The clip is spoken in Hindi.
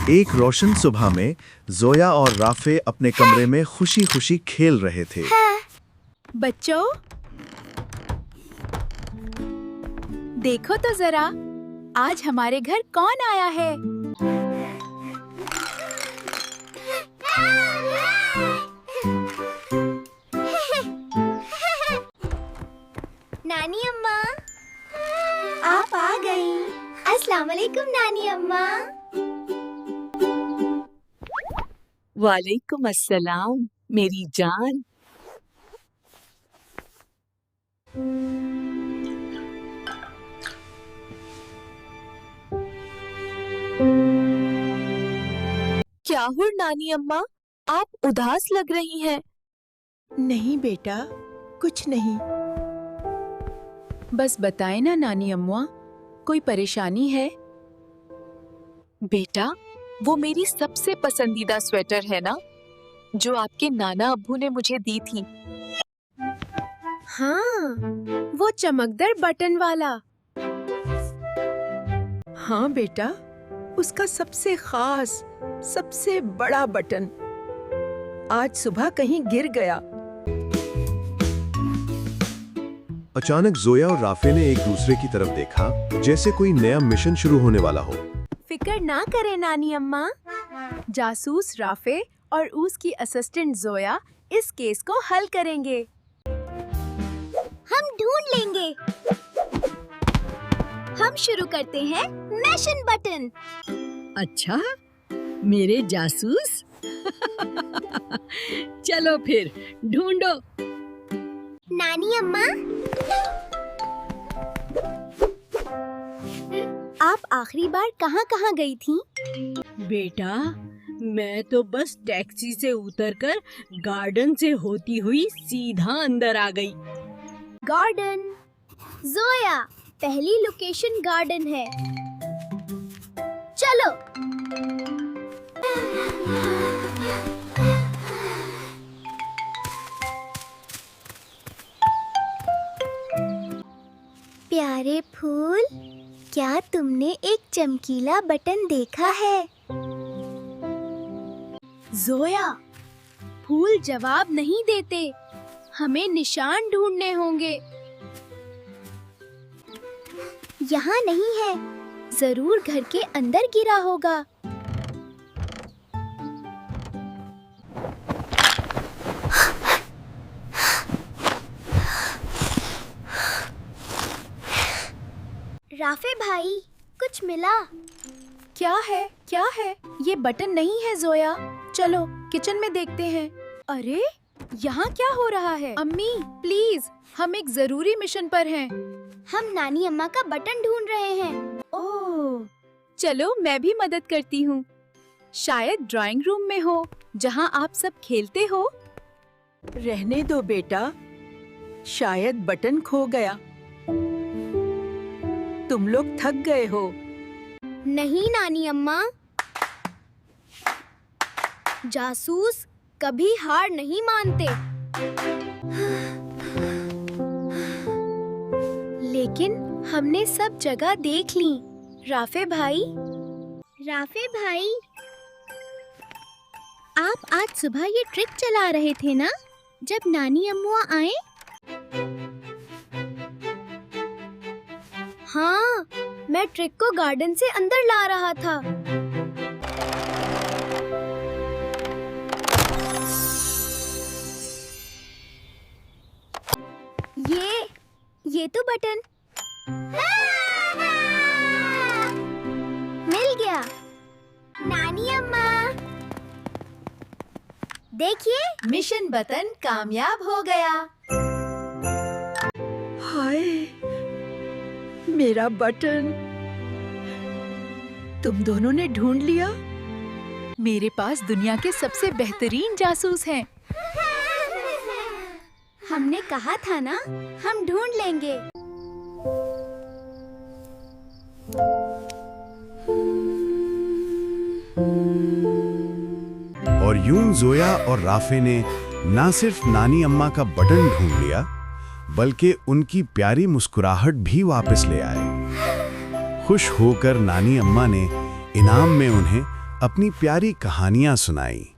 एक रोशन सुबह में जोया और राफे अपने कमरे में खुशी खुशी खेल रहे थे। बच्चों, देखो तो जरा, आज हमारे घर कौन आया है। नानी अम्मा, आप आ गई। अस्सलाम वालेकुम नानी अम्मा। वालेकुम अस्सलाम मेरी जान। क्या हुआ नानी अम्मा, आप उदास लग रही हैं। नहीं बेटा, कुछ नहीं। बस बताएं ना नानी अम्मा, कोई परेशानी है? बेटा, वो मेरी सबसे पसंदीदा स्वेटर है ना, जो आपके नाना अब्बू ने मुझे दी थी। हाँ, वो चमकदार बटन वाला। हाँ बेटा, उसका सबसे खास, सबसे बड़ा बटन आज सुबह कहीं गिर गया। अचानक जोया और राफे ने एक दूसरे की तरफ देखा, जैसे कोई नया मिशन शुरू होने वाला हो। फिक्र ना करें नानी अम्मा, जासूस राफे और उसकी असिस्टेंट जोया इस केस को हल करेंगे। हम ढूंढ लेंगे। हम शुरू करते हैं मिशन बटन। अच्छा, मेरे जासूस। चलो फिर ढूंढो। नानी अम्मा, आप आखिरी बार कहाँ गई थी? बेटा, मैं तो बस टैक्सी से उतरकर गार्डन से होती हुई सीधा अंदर आ गई। गार्डन? जोया, पहली लोकेशन गार्डन है। चलो। प्यारे फूल, क्या तुमने एक चमकीला बटन देखा है? जोया, फूल जवाब नहीं देते, हमें निशान ढूंढने होंगे। यहाँ नहीं है, जरूर घर के अंदर गिरा होगा। राफे भाई, कुछ मिला? क्या है? क्या है? ये बटन नहीं है जोया, चलो किचन में देखते हैं। अरे, यहाँ क्या हो रहा है? अम्मी, प्लीज, हम एक जरूरी मिशन पर हैं। हम नानी अम्मा का बटन ढूंढ रहे हैं। ओह, चलो मैं भी मदद करती हूँ। शायद ड्राइंग रूम में हो, जहाँ आप सब खेलते हो। रहने दो बेटा, शायद बटन खो गया। तुम लोग थक गए हो। नहीं नानी अम्मा, जासूस कभी हार नहीं मानते। लेकिन हमने सब जगह देख ली। राफे भाई, आप आज सुबह ये ट्रिक चला रहे थे ना, जब नानी अम्मा आए? हाँ, मैं ट्रिक को गार्डन से अंदर ला रहा था। ये तो बटन मिल गया। नानी अम्मा, देखिए, मिशन बटन कामयाब हो गया। हाय, मेरा बटन। तुम दोनों ने ढूंढ लिया? मेरे पास दुनिया के सबसे बेहतरीन जासूस हैं। हमने कहा था ना, हम ढूंढ लेंगे। और यूं जोया और राफे ने ना सिर्फ नानी अम्मा का बटन ढूंढ लिया, बल्कि उनकी प्यारी मुस्कुराहट भी वापस ले आए। खुश होकर नानी अम्मा ने इनाम में उन्हें अपनी प्यारी कहानियां सुनाई।